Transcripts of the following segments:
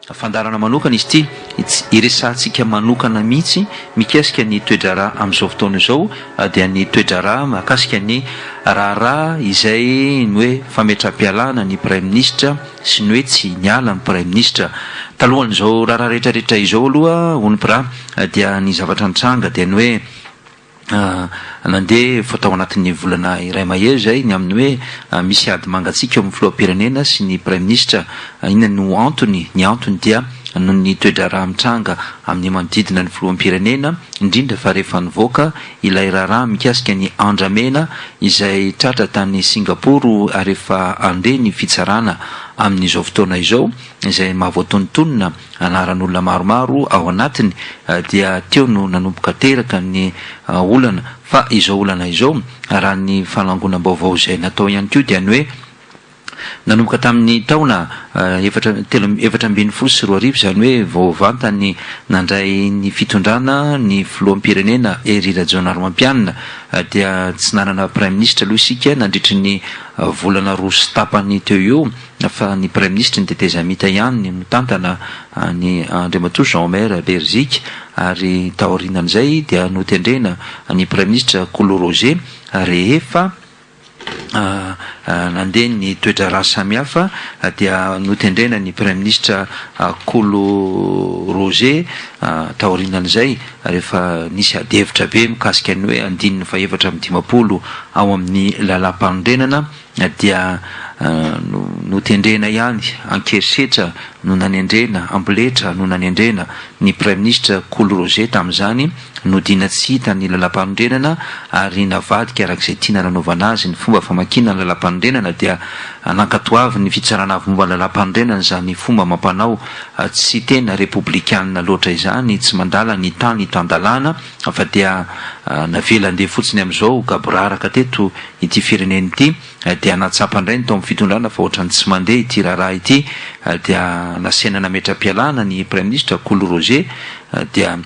fandarana manokana izy ity iresantsika manokana mihitsy mikasika ny toedrara amin'izao fotoana izao dia ny toedrara mahakasika ny raharaha izay ny hoe fametram-pialana ny prime ministre sy ny hoe tsy niala ny prime ministre talohan'izao raharaha rehetrarehetra izao aloha onipra dia ny zavatra nitranga dia ny hoe nandeha fatao anatin'ny volana iray mahery zay ny amin'ny hoe misy ady mangatsika eo amin'ny filoham-pirenena sy ny prime ministre inona no antony ny antony dia noho ny toedrara mitranga amin'ny manodidina ny filoham-pirenena indrindra fa rehefa nivoaka ilay raharaha mikasika ny andramena izay tratra tany Singaporo ary rehefa andeha ny fitsarana amin'izao fotoana izao izay mahavoatonontonona anaran'olona maromaro ao anatiny dia teo no nanomboka teraka ny olana fa izao olana izao raha ny falangonam-baovao izay natao ihany koa dia ny hoe nanomboka tamin'ny taona efatra ambin'ny folo sy roa arivo izany hoe vaovantany nandray ny fitondrana ny filoham-pirenena Hery Rajaonarimampianina dia tsy nanana prime ministre aloha isika nandritry ny volana roa sy tapany teo eo fa ny prime ministre ny teteza mita ihany no tantana ny Andriamatoa Jean-Omer Berzika ary taorinan'izay dia notendrena ny prime ministre Kolo Roger rehefa nandeha ny toedrara samihafa dia notendrena ny prime ministre Kolo Roger taorinan'izay rehefa nisy adihevitra be mikasika ny hoe andininy fa efatra amin'ny dimapolo ao amin'ny lalam-panondrenana dia notendrena ihany ankerisetra no nanendrena amboletra no nanendrena ny prime ministre Kolo Roger tamin'izany no dina tsy hita ny lalam-panondrenana ary navadika arak'izay tiana nanaovana azy ny fomba famakina ny lalam-panondrenana dia nankatoavy ny fitsarana avy momba lalam-panondrenana zany fomba mampanao tsy tena republikanina loatra izany tsy mandala ny tany tandalana fa dia navela andeha fotsiny amin'izao gaboraraka teto ity fireneny ity dia natsapa indray ny tao amin'ny fitondrana fa ohatrany tsy mandeha ity raharaha ity dia nasena nametram-pialana ny prime ministre Kolo Roger dia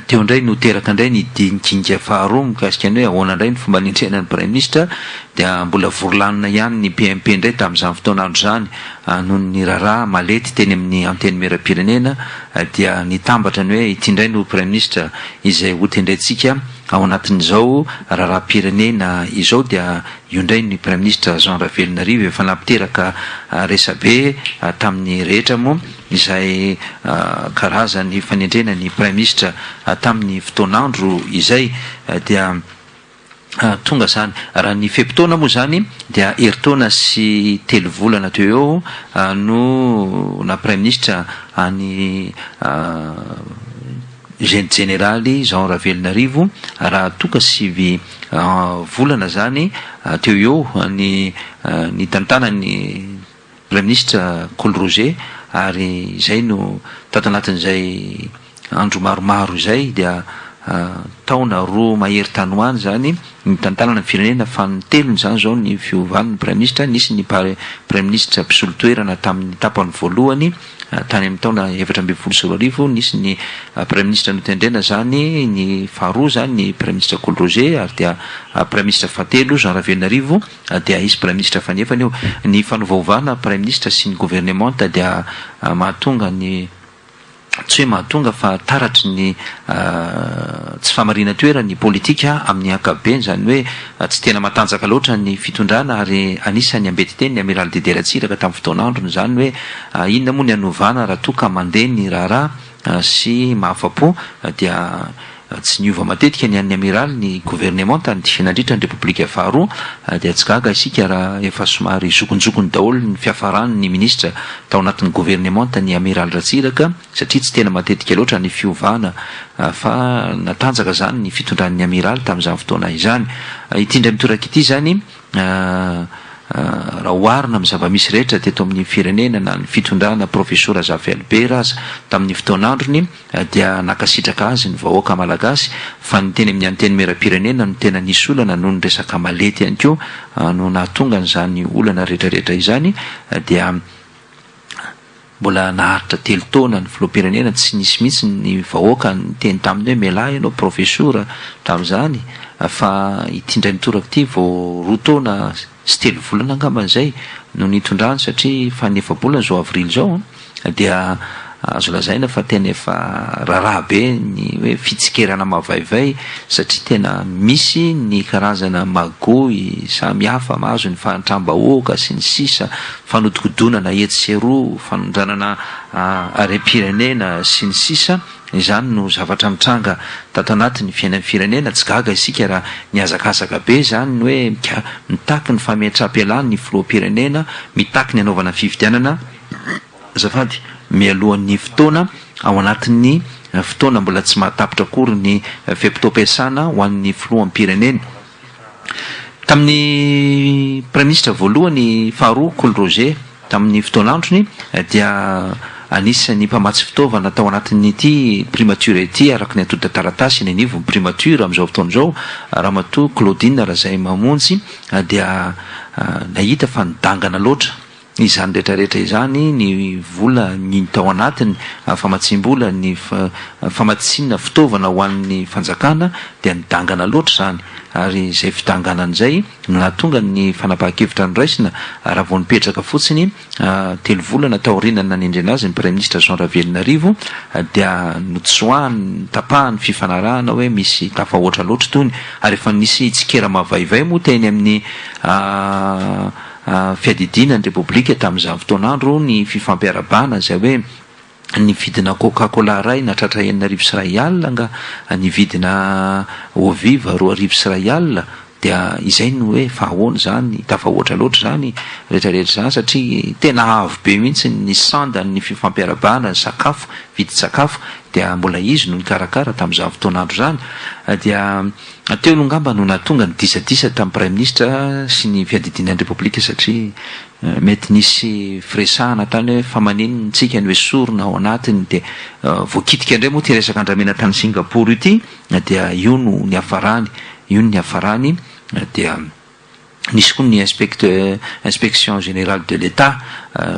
teo indray noteraka indray ny dinkinga faharoa mikasika ny hoe ahoana indray ny fomba nindrena ny prime ministre dia mbola vorolanina ihany ny PMP indray tamin'izany fotoanandro izany noho ny raharaha malety teny amin'ny anteny meram-pirenena dia nitambatra ny hoe ity indray no prime ministre izay hotendrentsika ao anatin'izao raharaha-pirenena izao dia io indray ny prime ministre Jean Ravelonarivo efa nampiteraka resabe tamin'ny rehetra moa izay karazany fanendrena ny prime ministre tamin'ny fotoanandro izay dia tonga zany raha ny fepitaona moa zany dia heritaona sy telo volana teo eo no na prime ministre any generaly Jean Ravelonarivo raha toka sivy volana zany teo eo ny tantana ny prime ministre Kolo Roger ary izay no tato anatin'izay andro maromaro izay dia taona roa mahery tanoany zany ny tantanana ny firenena fa ny telony zany zao ny fiovan'ny prime ministre nisy ny prime ministre mpisolo toerana tamin'ny tapany voalohany tany amin'ny taona efatra ambin'ny folo sy roa arivo nisy ny prime ministre notendrena zany ny faharoa zany ny prime ministre Kolo Roger ary dia prime ministre fahatelo Jean Ravelonarivo dia isy prime ministre fanefany eo ny fanovaovana prime ministre sy ny gouvernement dia mahatonga ny tsy hoe mahatonga fa taratry ny tsy famarina toera ny politika amin'ny ankapobeny zany hoe tsy tena matanjaka loatra ny fitondrana ary anisany ambety teny ny amiral Dederatsiraka tamin'ny fotoanandrony zany hoe inona moa ny anovana raha toka mandeha ny raharaha sy mahafapo dia tsy niova matetika ny an'ny amiral ny gouvernement tany nandritra ny repoblika faharoa dia tsy gaga isika raha efa somary zokonjokony daholo ny fiafarany ny ministre tao anatin'ny gouvernement ny amiral Ratsiraka satria tsy tena matetika loatra ny fiovana fa natanjaka zany ny fitondran'ny amiral tamin'izany fotoana izany ity indray mitoraka ity zany raha oharina amin'ny zava-misy rehetra teto amin'ny firenena na ny fitondrana professeur Xavier Albert aza tamin'ny fotoanandrony dia nakasitraka azy ny vahoaka malagasy fa ny teny amin'ny anteny meram-pirenena no tena nisy olana noho ny resaka malety ihany koa no nahatonga n'izany olana rehetrarehetra izany dia mbola naharitra telo taona ny filoham-pirenena tsy nisy mihitsy ny vahoaka ny teny taminy hoe mialahy ianao professeur tamin'izany fa ity indray nitoraka ity vao roa taona sy telo volana angamban'izay no nitondrany satria fa ny efa-bolana zao avrily zao dia azo lazaina fa tena efa raharaha be ny hoe fitsikerana mavaivay satria tena misy ny karazana magoy samihafa mahazo ny fanatram-bahoaka sy ny sisa fanodikodonana etseroa fanondranana arem-pirenena sy ny sisa izany no zavatra mitranga tato anatin'ny fiainan'ny firenena tsy gaga isika raha niazakazaka be zany ny hoe mitaky ny fametram-pialany ny filoham-pirenena mitaky ny anaovana fifidianana azafady mialohan'ny fotoana ao anatin'ny fotoana mbola tsy mahatapitra akory ny fiam-pitom-piasana ho an'ny filoham-pirenena. Tamin'ny praministra voalohany faharoa Coly Roger tamin'ny fotoan'androny dia anisany mpamatsy fitaovana tao anatin'ity primature ity araka ny atody taratasy ny anivo ny primature amin'izao fotoana izao ramatoa Claudine raha izay mamonjy dia nahita fa nidangana loatra izany rehetrarehetra izany ny vola ny tao anatiny famatsim-bola ny famatsinna fitaovana ho an'ny fanjakana dia nidangana loatra zany ary izay fidanganan'izay no nahatonga ny fanapahan-kevitra nyraisina raha vao nipetraka fotsiny telo volana taorinana nendrena azy ny praministra Jean Ravelonarivo dia notsoahany tapahany fifanarahana hoe misy tafahoatra loatra tony ary efa nisy tsikera mavaivay moa teny amin'ny fiadidinan'ny repoblika tamin'izany fotoan'andro ny fifampiarabana zay hoe ny vidina Coca-Cola ray natratra 2,5 nga ny vidina Oviva 2,5 dia izay no hoe fahahoana zany tafahoatra loatra zany rehetrarehetra zany satria tena avo be mihitsy ny sandany fifampiarabana sakafo vidy sakafo dia mbola izy no nikarakara tamin'izany fotoan'andro zany dia teo no ngamba no nahatonga ny disadisa tamin'ny praministra sy ny fiadidinan'ny repoblika satria mety nisy firesahana tany hoe famanino ntsika ny hoe sorona ao anatiny dia voakitika indray moa ty resaka andramena tany Singapour ity dia io no ny hafarany dia nisy koa ny inspection générale de l'État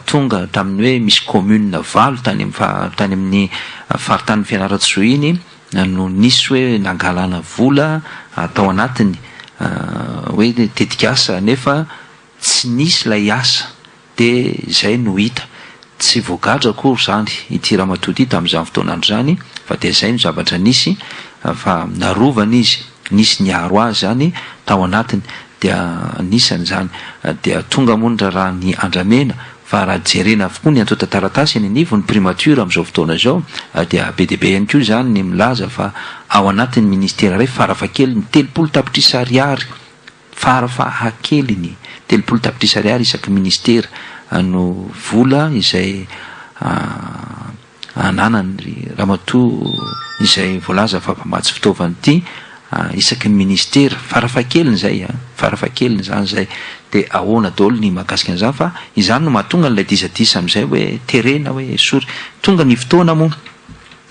tonga tamin'ny hoe misy commune valo tany amin'ny faritany Fianarantsoa iny no nisy hoe nangalana vola atao anatiny hoe tetikasa nefa tsy nisy lay asa dia izay no hita tsy voagadra akory zany ity ramatoa ity tamin'izany fotoan'andro zany fa dia izay no zavatra nisy fa narovana izy nisy niaro azy zany tao anatiny dia nisan'izany dia tonga monra raha ny andramena fa raha jerena avokoa ny antota taratasy ny anivo ny primature amin'izao fotoana izao dia be dia be ihany koa zany ny milaza fa ao anatin'ny ministera ray farafakely ny 30 tapitrisa ariary farafahakeliny 30 tapitrisa ariary isaky ministera no vola izay ananany ramatoa izay voalaza fa mpamatsy fitaovana ity isaky ny ministera farafakeliny zay farafakeliny zany zay dia ahoana daholo ny mahakasika an'izany fa izany no mahatonga n'ilay disadisa amin'izay hoe terena hoe sory tonga ny fotoana moa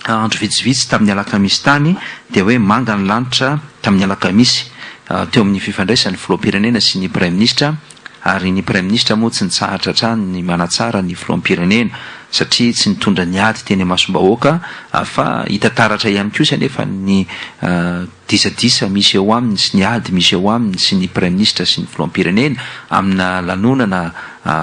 andro vitsivitsy tamin'ny alakamisy tany dia hoe manga ny lanitra tamin'ny alakamisy teo amin'ny fifandraisan'ny filoham-pirenena sy ny praministra ary ny praministra moa tsy nitsahatra hatrany ny manatsara ny filoham-pirenena satria tsy nitondra ny ady teny masom-bahoaka fa hitataratra ihany koa sanefa ny disadisa misy eo aminy sy ny ady misy eo aminy sy ny praministra sy ny filoham-pirenena amina lanonana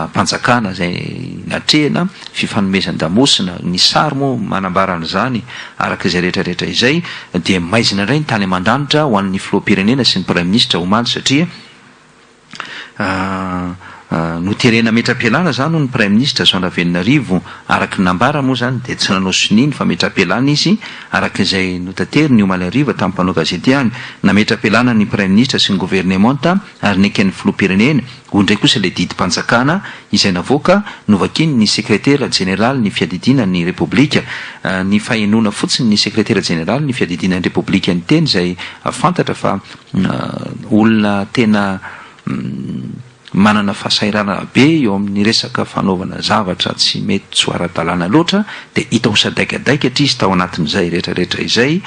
mpanjakana zay natrehana fifanomezan-damosina ny sary moa manambarana zany araka izay rehetrarehetra izay dia maizina indray ny tany aman-danitra ho an'ny filoham-pirenena sy ny praministra omaly satria no terena metram-pialana zany ny praministra Jean Ravelonarivo araky nambara moa zany dia tsy nanao soniny fa metram-pialana izy araka izay notatery ny Omaly Ariva tamin'ny mpanao gazety any na metram-pialana ny praministra sy ny gouvernemanta ary neken'ny filoham-pirenena ho indray kosa ilay didim-panjakana izay navoaka novakiny ny sekretera général ny fiadidinan'ny repoblika ny fahenona fotsiny ny sekretera général ny fiadidinan'ny repoblika ny teny izay fantatra fa olona tena manana fahasairana be eo amin'ny resaka fanaovana zavatra tsy mety tsy ara-dalàna loatra dia hita ho sadaikadaikatra izy tao anatin'izay rehetrarehetra izay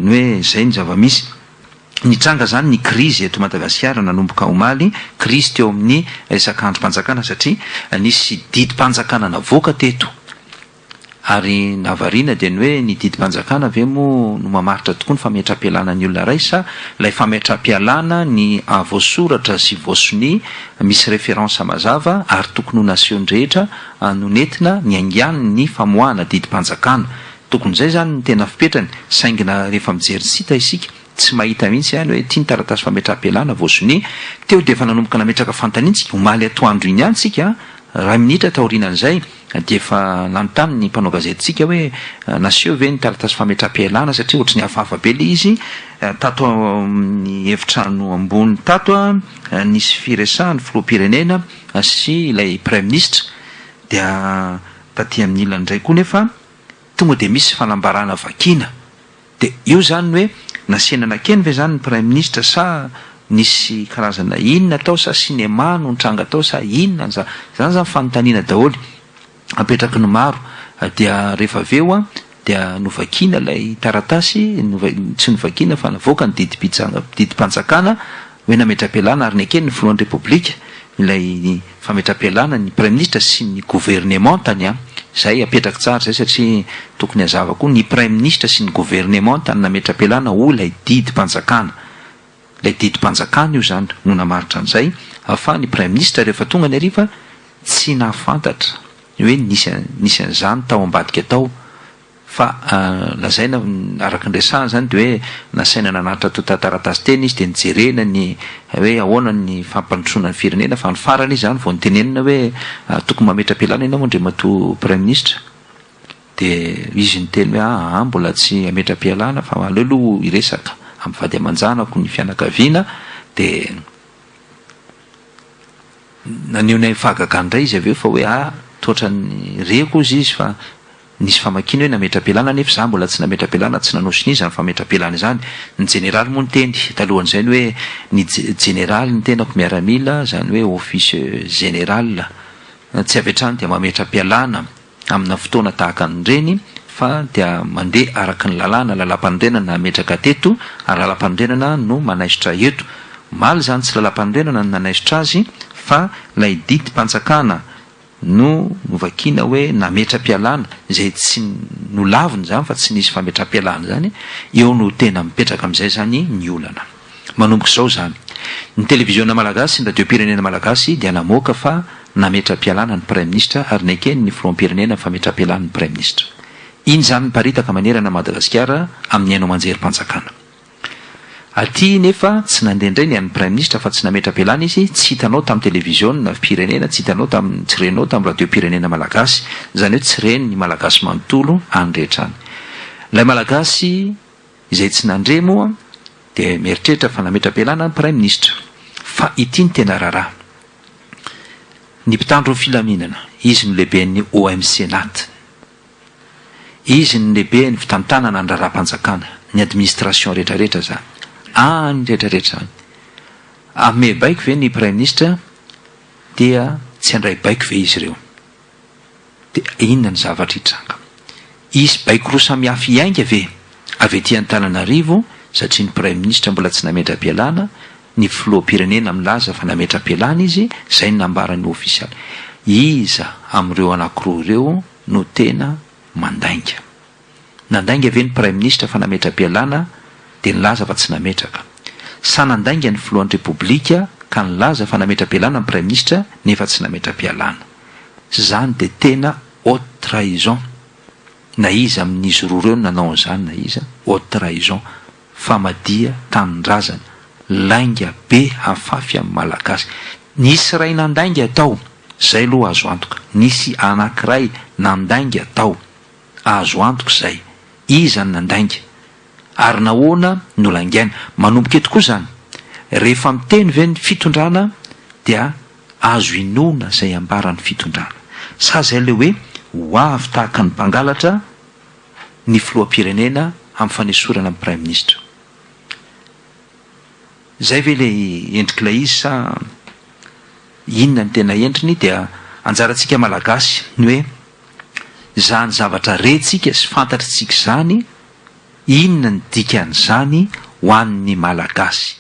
ny hoe izay ny zava-misy nitranga zany ny krizy eto Madagasikara nanomboka omaly krizy teo amin'ny resaka androm-panjakana satria nisy didim-panjakana navoaka teto ary navarina dia ny hoe ny didim-panjakana ve moa no mamaritra tokoa ny fametram-pialana ny olona ray sa ilay fametram-pialana ny voasoratra sy voasony misy référence mazava ary tokony ho naseho ny rehetra no nentina ny aingany ny famoahana didim-panjakana. Tokony izay zany ny tena fipetrany, saingina rehefa mijery sita isika tsy mahita mihitsy ihany hoe tia ny taratasy fametram-pialana voasony teo dia efa nanomboka nametraka fantanintsika omaly atoandro iny ihany tsika raha minitra taorinan'izay dia efa nanontany ny mpanao gazetitsika hoe naseho ve ny taratasy fametram-pialana satria ohatry ny hafahafa be le izy tato amin'ny efitrano ambony tato nisy firesahany filoham-pirenena sy ilay premier ministre dia taty amin'ny ilany indray koa nefa tonga dia misy fanambarana vakina dia io zany hoe nasenana keny ve zany ny premier ministre sa nisy karazana inona tao sa sinema no nitranga tao sa inona zany zany fanontaniana daholo apetraky ny maro dia rehefa aveo dia novakina ilay taratasy tsy novakina fa navoaka ny didim-panjakana hoe nametram-pialana ary ny akeny ny filohan'ny repoblika ilay fametram-pialana ny premier ministre sy ny gouvernement tany zay apetraky tsara zay satria tokony hazava koa ny premier ministre sy ny gouvernement tany nametram-pialana ho ilay didim-panjakana. Ilay didim-panjakana io zany no namaritra an'izay fa ny premier ministre rehefa tonga ny ariva tsy nahafantatra hoe nisy an'izany tao ambadika tao fa lazaina araka ny resahana zany dia hoe nasaina nanatra to taratasy teny izy dia nijerena ny hoe ahoana ny fampandrosoana ny firenena fa ny farany izy zany vao nitenenina hoe tokony mametram-pialana ianao mandre mato premier ministre dia izy niteny hoe mbola tsy ametram-pialana fa aleoloha iresaka amin'ny vady aman-janako ny fianakaviana dia naneho fahagaga indray izy aveo fa hoe toatra ny reko izy fa nisy famakina hoe nametram-pialana nefa za mbola tsy nametram-pialana tsy nanao siniza ny fametram-pialana izany ny jeneraly moa ny teny talohan'izay ny hoe ny jeneraly ny tenako miaramila zany hoe office général tsy avetrany dia mametram-pialana amina fotoana tahaka an'ireny fa dia mandeha araka ny lalam-panorenana nametraka teto ary lalam-panorenana no manaisitra eto maly zany tsy lalam-panorenana no nanaisitra azy fa lay didim-panjakana no novakina hoe nametram-pialana izay tsy nolaviny zany fa tsy nisy fametram-pialana zany eo no tena mipetraka amin'izay zany ny olana manomboka izao zany ny televiziona malagasy ny radio-pirenena malagasy dia namoaka fa nametram-pialana ny premier ministre ary ny akeny ny filoham-pirenena fametram-pialana ny premier ministre iny zany miparitaka manerana Madagasikara amin'ny haino manjery-panjakana. Aty nefa tsy nandeha indray ny an'ny premier ministre fa tsy nametram-pialana izy tsy hitanao tamin'ny televiziona firenena tsy hitanao tsy renao tamin'ny radio-pirenena malagasy zany hoe tsy reny ny malagasy manontolo andrehetrany. Ilay malagasy izay tsy nandre moa dia mieritreritra fa nametram-pialana ny premier ministre fa ity ny tena raharaha ny mpitandro ny filaminana izy no lehiben'ny OMC NAT izy ny lehibe ny fitantanana ny raharaham-panjakana ny administration rehetrarehetra zany ny rehetrarehetra zany ame baiko ve ny premier ministre dia tsy handray baiko ve izy ireo dia inona ny zavatra hitranga izy baiko roa samy hafa iainga ve avy ety Antananarivo satria ny premier ministre mbola tsy nametram-pialana ny filoham-pirenena milaza fa nametram-pialana izy zay ny nambarany ofisialy iza amin'ireo anankiroa ireo no tena mandainga nandainga ve ny premier ministre fa nametram-pialana dia nilaza fa tsy nametraka sa nandainga ny filohan'ny repoblika ka nilaza fa nametram-pialana ny premier ministre nefa tsy nametram-pialana zany dia tena haute trahison na iza amin'izy roa ireo nanao an'izany na iza haute trahison famadia tanindrazana lainga be hafafy amin'ny malagasy nisy ray nandainga atao zay aloha azo antoka nisy anankiray nandainga atao azo antoka zay iza ny nandainga ary nahoana no langaina manomboka eto koa zany rehefa miteny ve ny fitondrana dia azo inona zay ambarany fitondrana sa zay le hoe ho avy tahaka ny mpangalatra ny filoham-pirenena amin'ny fanesorana amin'ny premier ministre zay ve le endrik'ilay izy sa inona ny tena endriny dia anjarantsika malagasy ny hoe zany zavatra rentsika sy fantatritsika zany inona ny dikan'izany ho an'ny malagasy